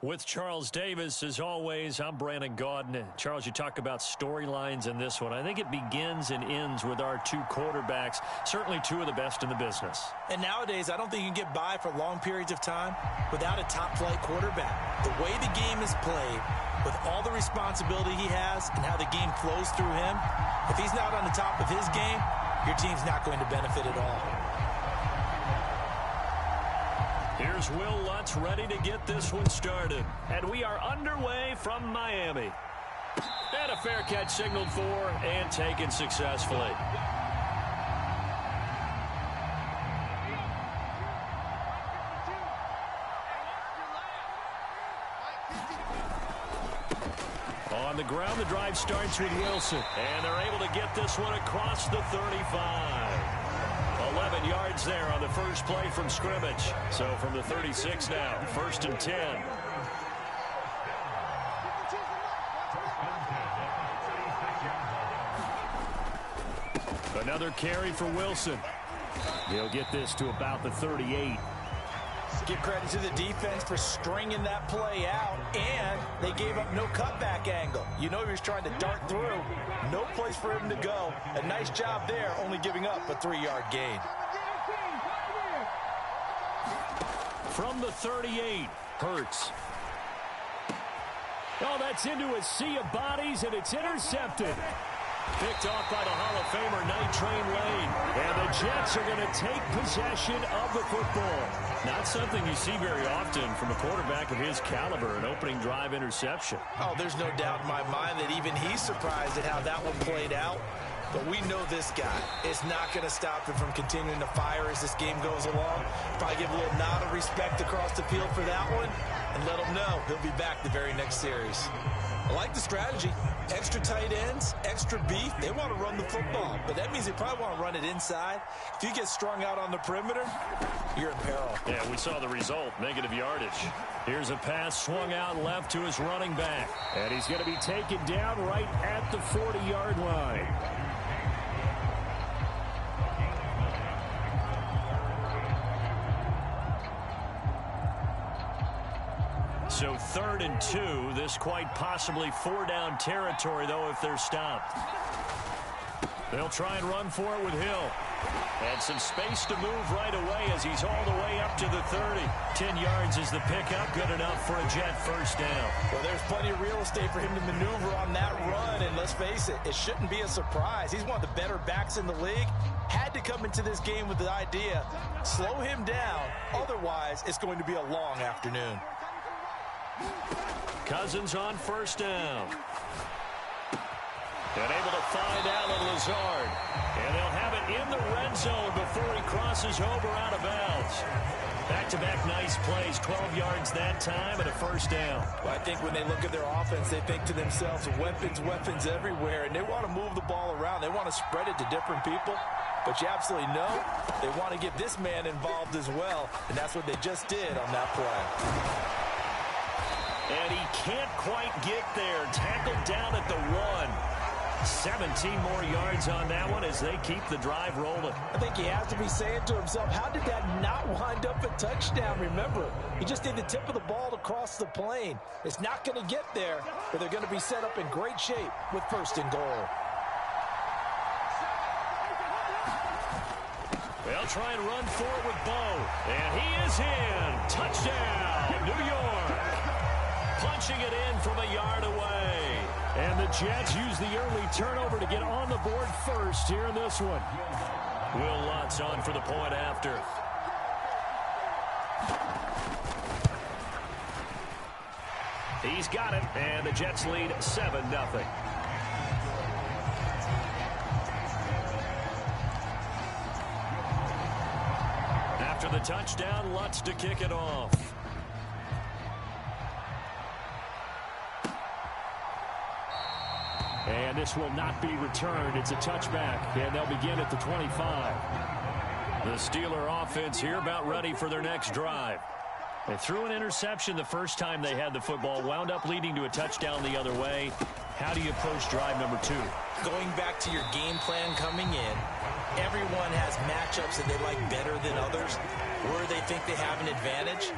With Charles Davis, as always, I'm Brandon Gaudin. Charles, you talk about storylines in this one. I think it begins and ends with our two quarterbacks, certainly two of the best in the business. And nowadays, I don't think you can get by for long periods of time without a top-flight quarterback. The way the game is played, with all the responsibility he has and how the game flows through him, if he's not on the top of his game, your team's not going to benefit at all. Here's Will Lutz ready to get this one started. And we are underway from Miami. And a fair catch signaled for and taken successfully. On the ground, the drive starts with Wilson. And they're able to get this one across the 35. 11 yards there on the first play from scrimmage. So from the 36 now, 1st and 10. Another carry for Wilson. He'll get this to about the 38. Give credit to the defense for stringing that play out, and they gave up no cutback angle. You know he was trying to dart through. No place for him to go. A nice job there, only giving up a 3-yard gain. From the 38, Hurts. Oh, that's into a sea of bodies, and it's intercepted. Picked off by the Hall of Famer Night Train Lane. And the Jets are going to take possession of the football. Not something you see very often from a quarterback of his caliber, an opening drive interception. Oh, there's no doubt in my mind that even he's surprised at how that one played out. But we know this guy is not going to stop him from continuing to fire as this game goes along. Probably give a little nod of respect across the field for that one and let him know he'll be back the very next series. I like the strategy. Extra tight ends, extra beef. They want to run the football, but that means they probably want to run it inside. If you get strung out on the perimeter, you're in peril. Yeah, we saw the result, negative yardage. Here's a pass swung out left to his running back. And he's going to be taken down right at the 40-yard line. So 3rd and 2, this quite possibly 4-down territory, though, if they're stopped. They'll try and run for it with Hill. And some space to move right away as he's all the way up to the 30. 10 yards is the pickup, good enough for a Jet first down. Well, there's plenty of real estate for him to maneuver on that run, and let's face it, it shouldn't be a surprise. He's one of the better backs in the league. Had to come into this game with the idea, slow him down, otherwise it's going to be a long afternoon. Cousins on first down. And able to find Alan Lazard. And they'll have it in the red zone before he crosses over out of bounds. Back-to-back nice plays, 12 yards that time and a first down. Well, I think when they look at their offense, they think to themselves, weapons, weapons everywhere, and they want to move the ball around. They want to spread it to different people. But you absolutely know they want to get this man involved as well, and that's what they just did on that play. And he can't quite get there. Tackled down at the 1. 17 more yards on that one as they keep the drive rolling. I think he has to be saying to himself, how did that not wind up a touchdown? Remember, he just did the tip of the ball to cross the plane. It's not going to get there, but they're going to be set up in great shape with 1st and goal. They'll try and run for it with Bo. And he is in. Touchdown, New York. Punching it in from a yard away. And the Jets use the early turnover to get on the board first here in this one. Will Lutz on for the point after. He's got it, and the Jets lead 7-0. After the touchdown, Lutz to kick it off. And this will not be returned. It's a touchback, and they'll begin at the 25. The Steeler offense here about ready for their next drive. They threw an interception the first time they had the football, wound up leading to a touchdown the other way. How do you approach drive number 2? Going back to your game plan coming in, everyone has matchups that they like better than others. Where they think they have an advantage,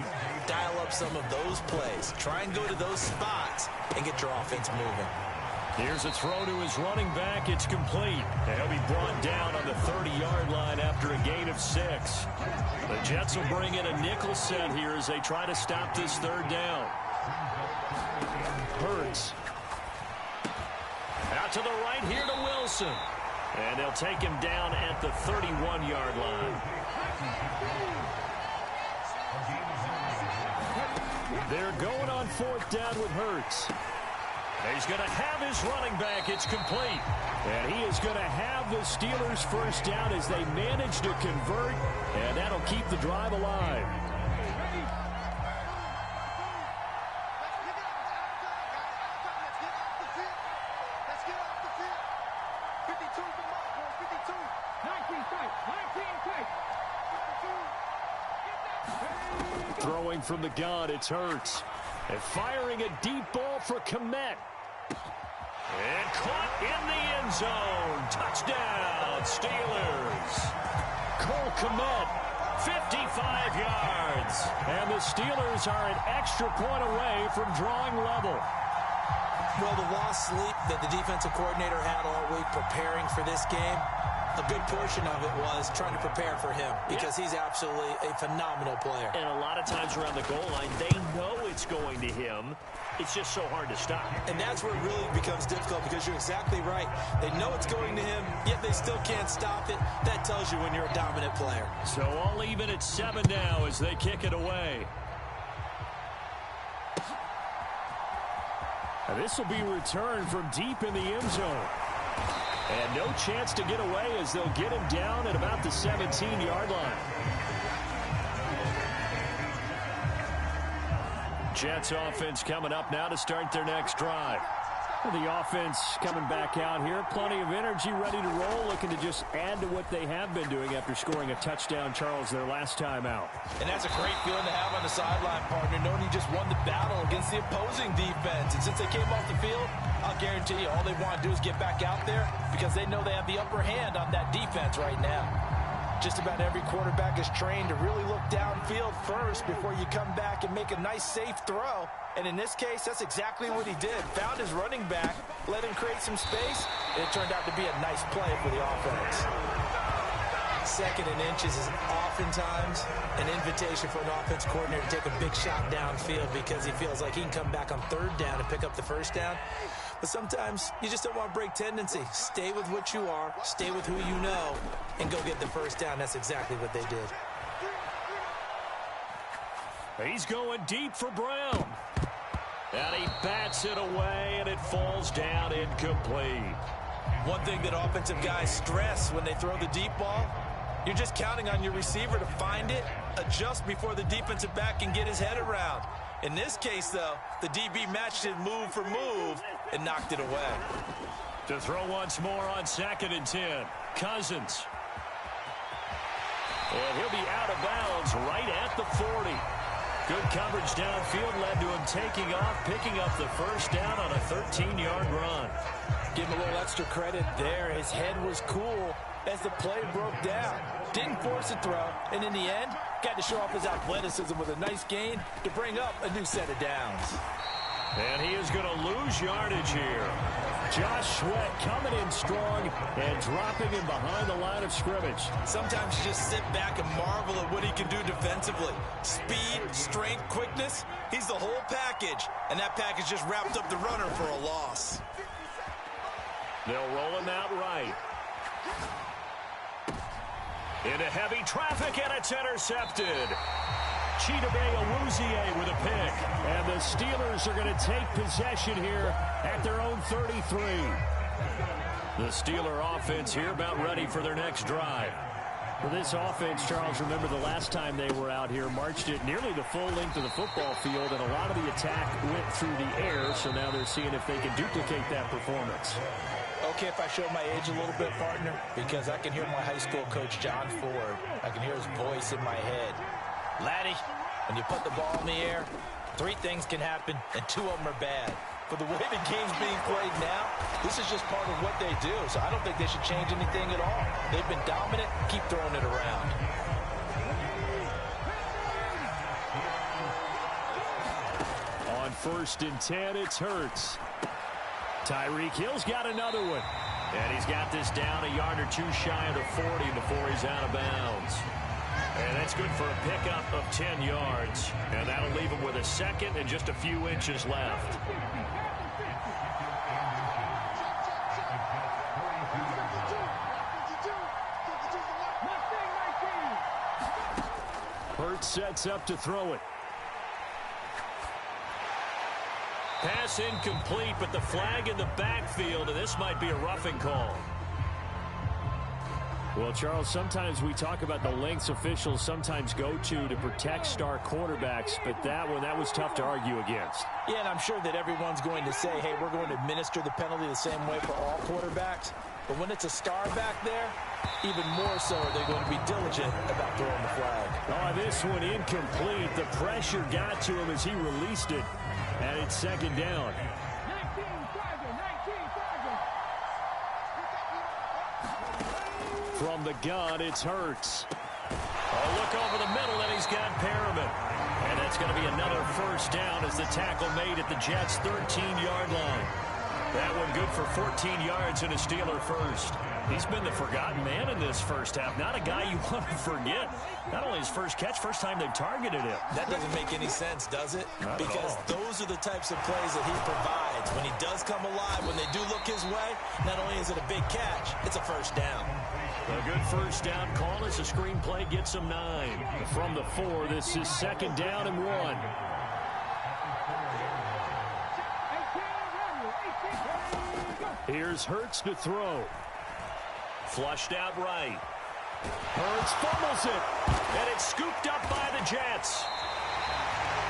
dial up some of those plays. Try and go to those spots and get your offense moving. Here's a throw to his running back. It's complete. And he'll be brought down on the 30-yard line after a gain of 6. The Jets will bring in a nickel set here as they try to stop this third down. Hurts. Out to the right here to Wilson. And they'll take him down at the 31-yard line. They're going on 4th down with Hurts. He's going to have his running back. It's complete. And he is going to have the Steelers first down as they manage to convert. And that'll keep the drive alive. Throwing from the gun, it's Hurts. And firing a deep ball for Komet. And caught in the end zone. Touchdown, Steelers. Cole Komet, 55 yards. And the Steelers are an extra point away from drawing level. Well, the lost sleep that the defensive coordinator had all week preparing for this game, a good portion of it was trying to prepare for him because he's absolutely a phenomenal player. And a lot of times around the goal line, they know it's going to him. It's just so hard to stop. And that's where it really becomes difficult because you're exactly right. They know it's going to him, yet they still can't stop it. That tells you when you're a dominant player. So all even at 7 now as they kick it away. And this will be returned from deep in the end zone. And no chance to get away as they'll get him down at about the 17-yard line. Jets offense coming up now to start their next drive. Well, the offense coming back out here. Plenty of energy, ready to roll, looking to just add to what they have been doing after scoring a touchdown, Charles, their last time out. And that's a great feeling to have on the sideline, partner, knowing you just won the battle against the opposing defense. And since they came off the field, I'll guarantee you all they want to do is get back out there because they know they have the upper hand on that defense right now. Just about every quarterback is trained to really look downfield first before you come back and make a nice, safe throw. And in this case, that's exactly what he did. Found his running back, let him create some space, and it turned out to be a nice play for the offense. 2nd and inches is oftentimes an invitation for an offense coordinator to take a big shot downfield because he feels like he can come back on 3rd down and pick up the first down. But sometimes you just don't want to break tendency. Stay with what you are, stay with who you know, and go get the first down. That's exactly what they did. He's going deep for Brown. And he bats it away, and it falls down incomplete. One thing that offensive guys stress when they throw the deep ball, you're just counting on your receiver to find it, adjust before the defensive back can get his head around. In this case, though, the DB matched it move for move and knocked it away. To throw once more on 2nd and 10. Cousins. And he'll be out of bounds right at the 40. Good coverage downfield led to him taking off, picking up the first down on a 13-yard run. Give him a little extra credit there. His head was cool as the play broke down. Didn't force a throw, and in the end, got to show off his athleticism with a nice gain to bring up a new set of downs. And he is going to lose yardage here. Josh Sweat coming in strong and dropping him behind the line of scrimmage. Sometimes you just sit back and marvel at what he can do defensively. Speed, strength, quickness, he's the whole package. And that package just wrapped up the runner for a loss. They'll roll him out right. Into heavy traffic, and it's intercepted. Chidobe Awuzie with a pick. And the Steelers are going to take possession here at their own 33. The Steeler offense here about ready for their next drive. For this offense, Charles, remember the last time they were out here, marched it nearly the full length of the football field, and a lot of the attack went through the air, so now they're seeing if they can duplicate that performance. Okay, if I show my age a little bit, partner, because I can hear my high school coach, John Ford. I can hear his voice in my head. Laddie, When you put the ball in the air, 3 things can happen, and 2 of them are bad. For the way the game's being played now, this is just part of what they do. So I don't think they should change anything at all. They've been dominant. Keep throwing it around. On 1st and 10, it's Hurts. Tyreek Hill's got another one. And he's got this down a yard or 2 shy of the 40 before he's out of bounds. And that's good for a pickup of 10 yards. And that'll leave him with a second and just a few inches left. Hurts sets up to throw it. Pass incomplete, but the flag in the backfield, and this might be a roughing call. Well, Charles, sometimes we talk about the lengths officials sometimes go to protect star quarterbacks, but that was tough to argue against. Yeah, and I'm sure that everyone's going to say, hey, we're going to administer the penalty the same way for all quarterbacks. But when it's a star back there, even more so are they going to be diligent about throwing the flag. Oh, this one incomplete. The pressure got to him as he released it, and it's 2nd down. From the gun, it's Hurts. Oh, look over the middle, and he's got Perriman. And that's going to be another 1st down as the tackle made at the Jets' 13-yard line. That one good for 14 yards and a Steeler first. He's been the forgotten man in this first half. Not a guy you want to forget. Not only his first catch, first time they've targeted him. That doesn't make any sense, does it? Not because those are the types of plays that he provides. When he does come alive, when they do look his way, not only is it a big catch, it's a 1st down. A good 1st down call as the screenplay gets him 9. From the 4, this is 2nd down and 1. Here's Hurts to throw. Flushed out right. Hurts fumbles it, and it's scooped up by the Jets.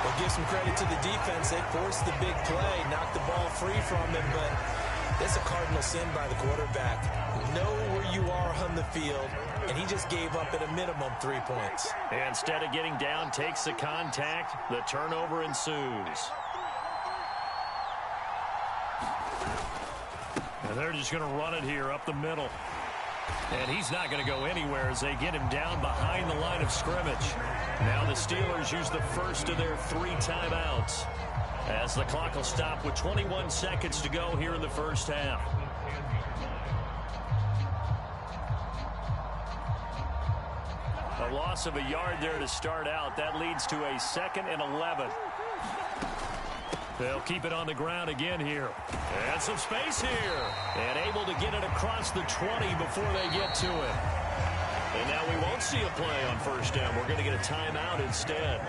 Well, give some credit to the defense. They forced the big play, knocked the ball free from him, but that's a cardinal sin by the quarterback. Know where you are on the field, and he just gave up at a minimum 3 points. And instead of getting down, takes the contact. The turnover ensues. And they're just going to run it here up the middle. And he's not going to go anywhere as they get him down behind the line of scrimmage. Now the Steelers use the first of their 3 timeouts as the clock will stop with 21 seconds to go here in the first half. A loss of a yard there to start out. That leads to a 2nd and 11. They'll keep it on the ground again here. And some space here. And able to get it across the 20 before they get to it. And now we won't see a play on 1st down. We're going to get a timeout instead.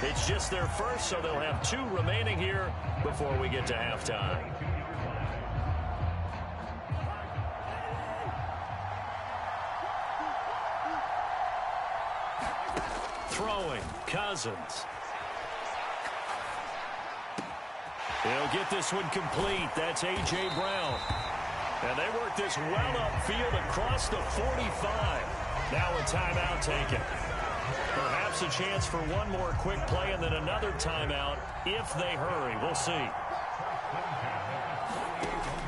It's just their first, so they'll have 2 remaining here before we get to halftime. Throwing, Cousins. He'll get this one complete. That's A.J. Brown. And they work this well upfield across the 45. Now a timeout taken. Perhaps a chance for one more quick play and then another timeout if they hurry. We'll see.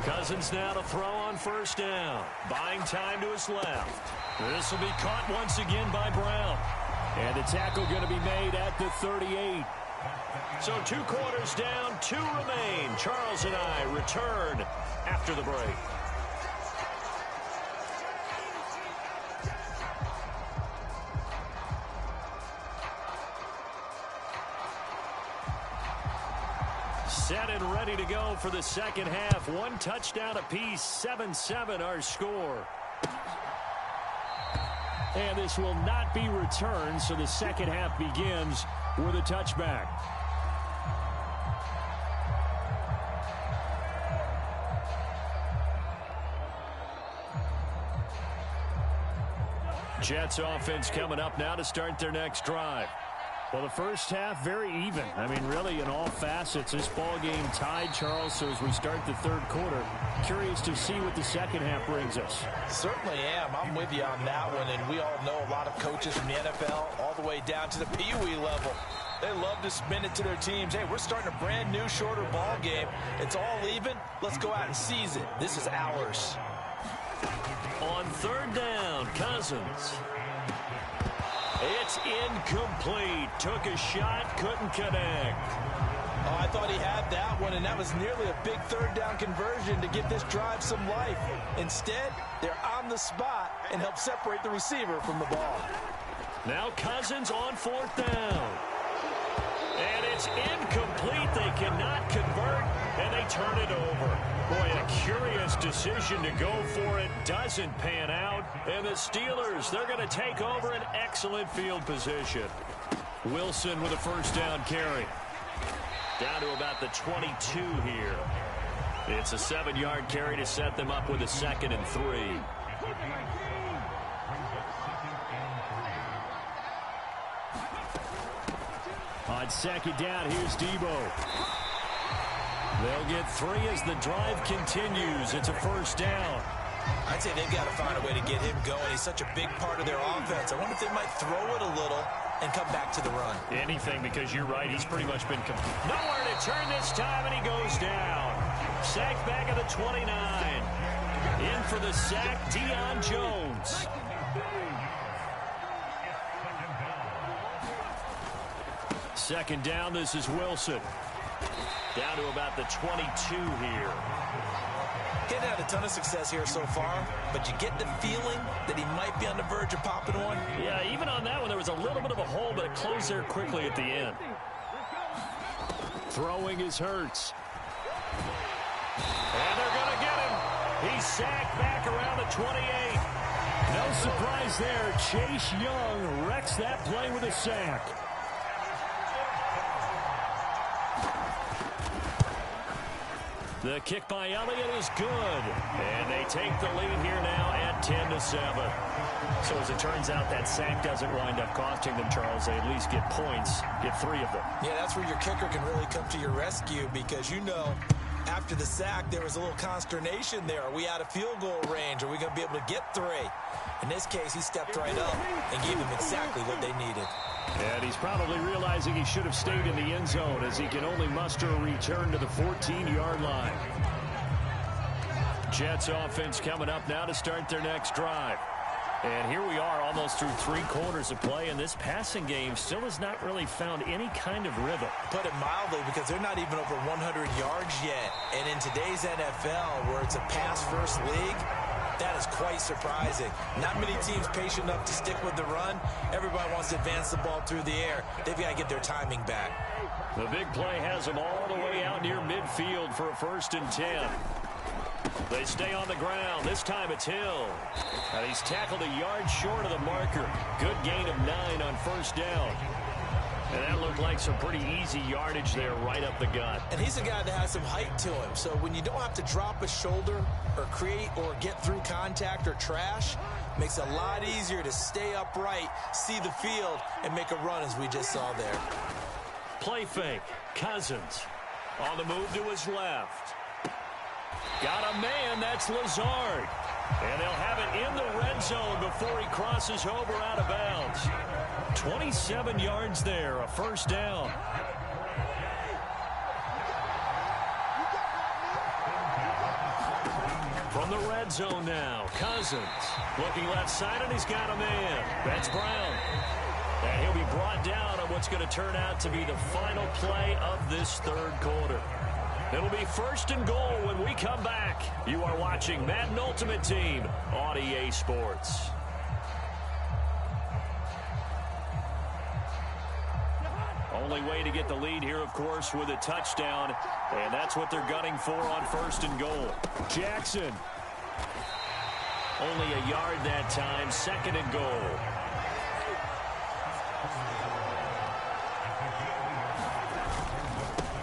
Cousins now to throw on 1st down. Buying time to his left. This will be caught once again by Brown. And the tackle going to be made at the 38. So 2 quarters down, 2 remain. Charles and I return after the break. Set and ready to go for the 2nd half. 1 touchdown apiece, 7-7 our score. And this will not be returned, so the 2nd half begins with a touchback. Jets offense coming up now to start their next drive. Well, the first half, very even. I mean, really, in all facets, this ball game tied, Charles. So as we start the 3rd quarter, curious to see what the 2nd half brings us. Certainly am. I'm with you on that one. And we all know a lot of coaches from the NFL all the way down to the Pee Wee level. They love to spin it to their teams. Hey, we're starting a brand new, shorter ball game. It's all even. Let's go out and seize it. This is ours. On third down, Cousins. It's incomplete. Took a shot, couldn't connect. Oh, I thought he had that one, and that was nearly a big third down conversion to give this drive some life. Instead, they're on the spot and help separate the receiver from the ball. Now Cousins on fourth down. And it's incomplete. They cannot convert, and they turn it over. Boy, a curious decision to go for it. Doesn't pan out. And the Steelers, they're going to take over an excellent field position. Wilson with a first down carry. Down to about the 22 here. It's a 7-yard carry to set them up with a 2nd and 3. On second down, here's Debo. They'll get 3 as the drive continues. It's a first down. I'd say they've got to find a way to get him going. He's such a big part of their offense. I wonder if they might throw it a little and come back to the run. Anything, because you're right. He's pretty much been nowhere to turn this time, and he goes down. Sacked back at the 29. In for the sack, Deion Jones. Second down, this is Wilson. Down to about the 22 here. He hasn't had a ton of success here so far, but you get the feeling that he might be on the verge of popping one. Yeah, even on that one, there was a little bit of a hole, but it closed there quickly at the end. Throwing is Hurts. And they're going to get him. He's sacked back around the 28. No surprise there. Chase Young wrecks that play with a sack. The kick by Elliott is good. And they take the lead here now at 10-7. So as it turns out, that sack doesn't wind up costing them, Charles. They at least get points, get 3 of them. Yeah, that's where your kicker can really come to your rescue, because you know after the sack there was a little consternation there. Are we out of field goal range? Are we going to be able to get 3? In this case, he stepped right up and gave them exactly what they needed. And he's probably realizing he should have stayed in the end zone, as he can only muster a return to the 14-yard line. Jets offense coming up now to start their next drive. And here we are almost through 3 quarters of play, and this passing game still has not really found any kind of rhythm. Put it mildly, because they're not even over 100 yards yet. And in today's NFL, where it's a pass-first league, that is quite surprising. Not many teams patient enough to stick with the run. Everybody wants to advance the ball through the air. They've got to get their timing back. The big play has them all the way out near midfield for a 1st and 10. They stay on the ground. This time it's Hill. And he's tackled a yard short of the marker. Good gain of 9 on 1st down. And that looked like some pretty easy yardage there right up the gut. And he's a guy that has some height to him. So when you don't have to drop a shoulder or create or get through contact or trash, makes it a lot easier to stay upright, see the field, and make a run, as we just saw there. Play fake. Cousins on the move to his left. Got a man. That's Lazard. And they'll have it in the red zone before he crosses over out of bounds. 27 yards there, a 1st down. From the red zone now, Cousins looking left side, and he's got a man. That's Brown. And he'll be brought down on what's going to turn out to be the final play of this 3rd quarter. It'll be 1st and goal when we come back. You are watching Madden Ultimate Team on EA Sports. Only way to get the lead here, of course, with a touchdown. And that's what they're gunning for on 1st and goal. Jackson. Only a yard that time. 2nd and goal.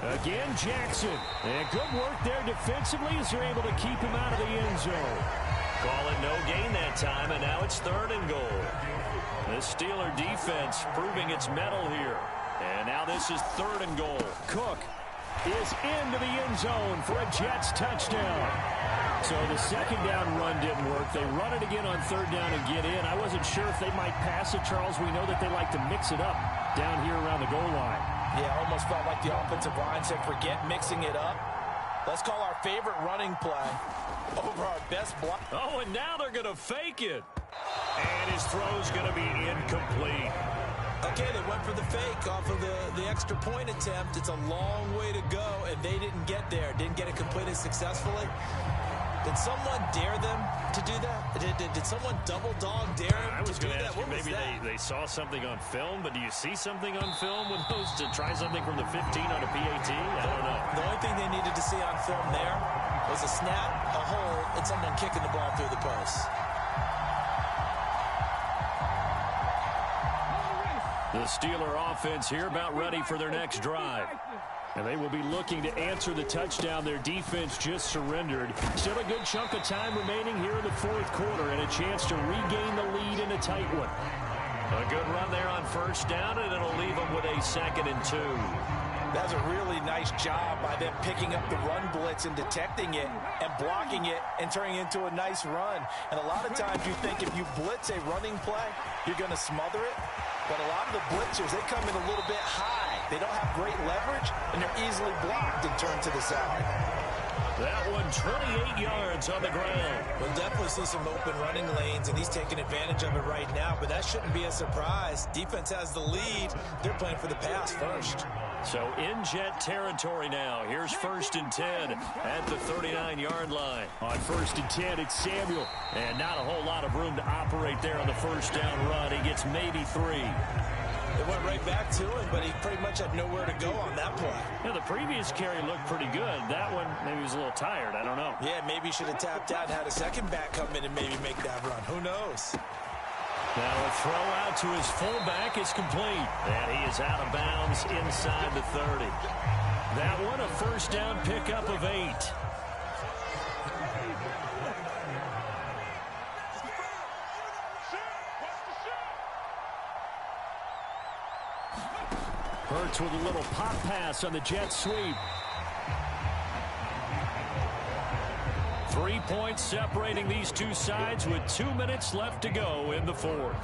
Again, Jackson. And good work there defensively as they're able to keep him out of the end zone. Call it no gain that time, and now it's 3rd and goal. The Steeler defense proving its mettle here. And now this is 3rd and goal. Cook is into the end zone for a Jets touchdown. So the 2nd down run didn't work. They run it again on 3rd down and get in. I wasn't sure if they might pass it, Charles. We know that they like to mix it up down here around the goal line. Yeah, almost felt like the offensive line said, forget mixing it up. Let's call our favorite running play over our best block. Oh, and now they're going to fake it. And his throw's going to be incomplete. Okay, they went for the fake off of the extra point attempt. It's a long way to go, and they didn't get there. Didn't get it completed successfully. Did someone dare them to do that? Did someone double dog dare him I was to do going to that? ask you, maybe they saw something on film, but do you see something on film with those to try something from the 15 on a PAT? I don't know. The only thing they needed to see on film there was a snap, a hold, and someone kicking the ball through the post. The Steeler offense here about ready for their next drive. And they will be looking to answer the touchdown their defense just surrendered. Still a good chunk of time remaining here in the fourth quarter and a chance to regain the lead in a tight one. A good run there on first down, and it'll leave them with a 2nd and 2. That's a really nice job by them picking up the run blitz and detecting it and blocking it and turning it into a nice run. And a lot of times you think if you blitz a running play, you're going to smother it. But a lot of the blitzers, they come in a little bit high. They don't have great leverage, and they're easily blocked and turned to the side. That one 28 yards on the ground. We'll definitely see some open running lanes, and he's taking advantage of it right now, but that shouldn't be a surprise. Defense has the lead. They're playing for the pass first. So in jet territory now. Here's 1st and 10 at the 39-yard line. On 1st and 10, it's Samuel. And not a whole lot of room to operate there on the first down run. He gets maybe 3. It went right back to him, but he pretty much had nowhere to go on that play. Yeah, the previous carry looked pretty good. That one, maybe he was a little tired. I don't know. Yeah, maybe he should have tapped out and had a second back come in and maybe make that run. Who knows? Now a throw out to his fullback is complete. And he is out of bounds inside the 30. That one, a first down pickup of 8. Hurts with a little pop pass on the jet sweep. 3 points separating these two sides with 2 minutes left to go in the fourth.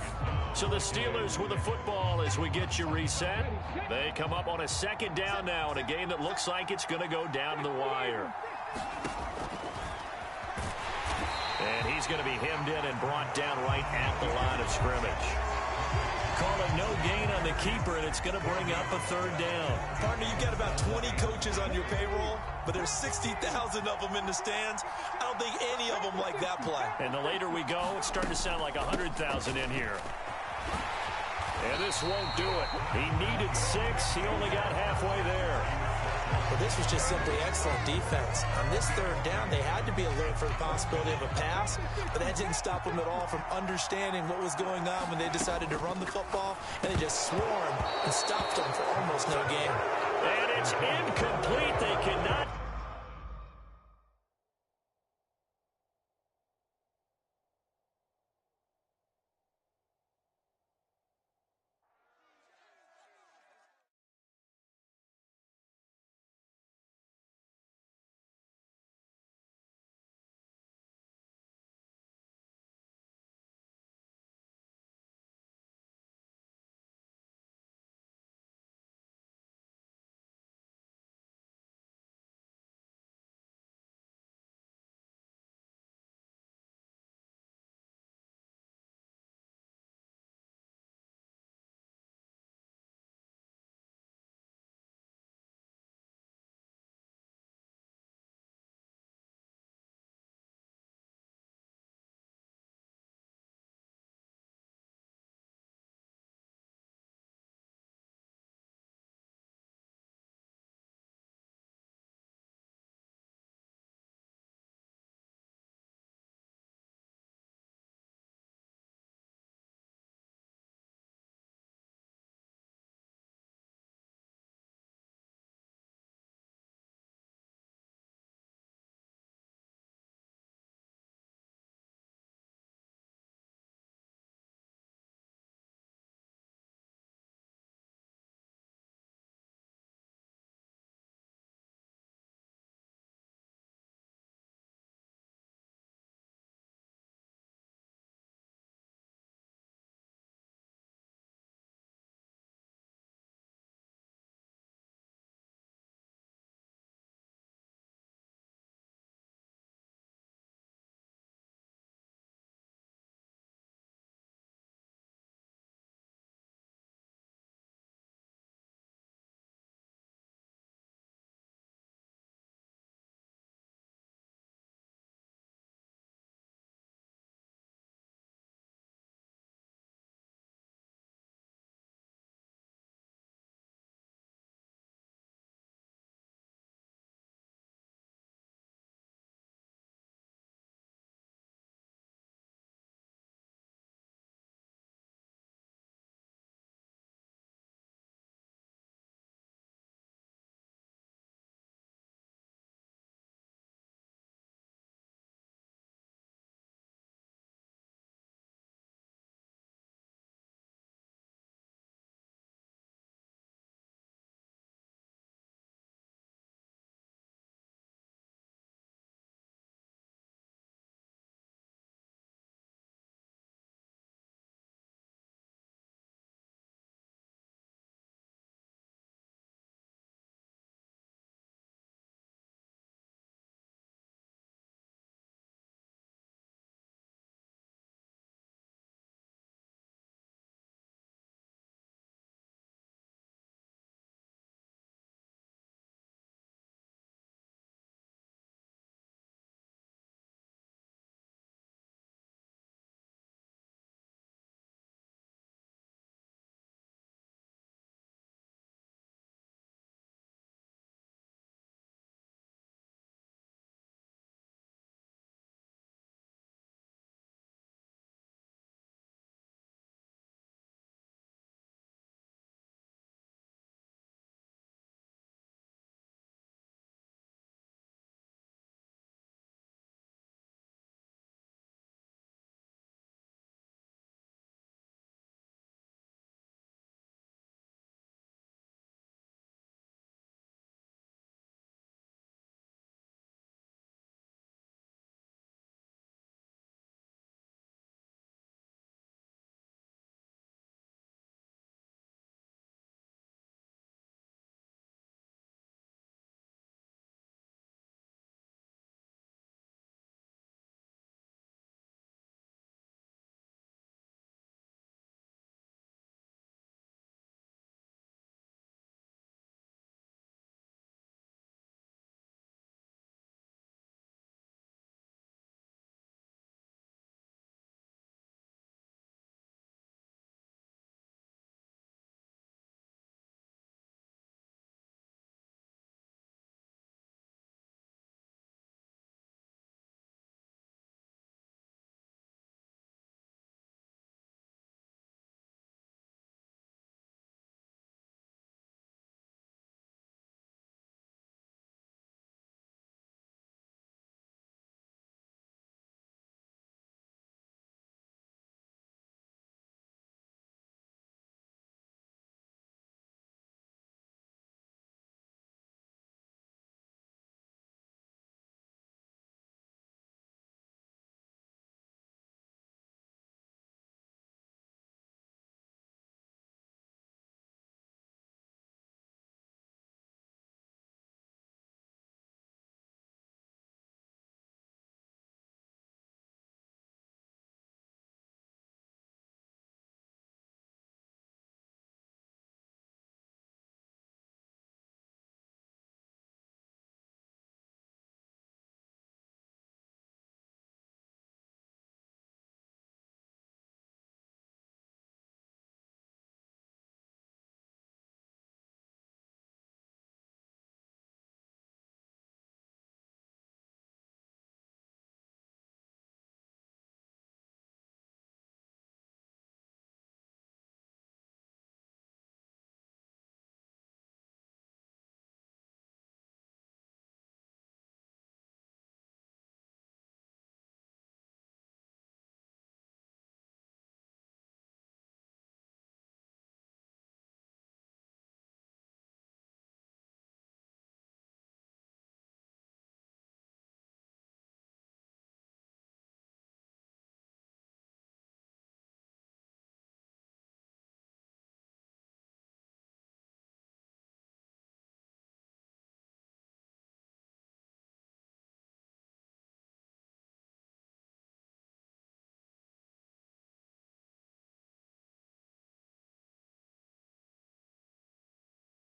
So the Steelers with the football as we get you reset. They come up on a 2nd down now in a game that looks like it's going to go down to the wire. And he's going to be hemmed in and brought down right at the line of scrimmage. Call it no gain on the keeper, and it's going to bring up a 3rd down. Partner, you've got about 20 coaches on your payroll, but there's 60,000 of them in the stands. I don't think any of them like that play. And the later we go, it's starting to sound like 100,000 in here. And this won't do it. He needed 6. He only got halfway there. Well, this was just simply excellent defense. On this 3rd down, they had to be alert for the possibility of a pass, but that didn't stop them at all from understanding what was going on when they decided to run the football, and they just swarmed and stopped them for almost no gain. And it's incomplete. They cannot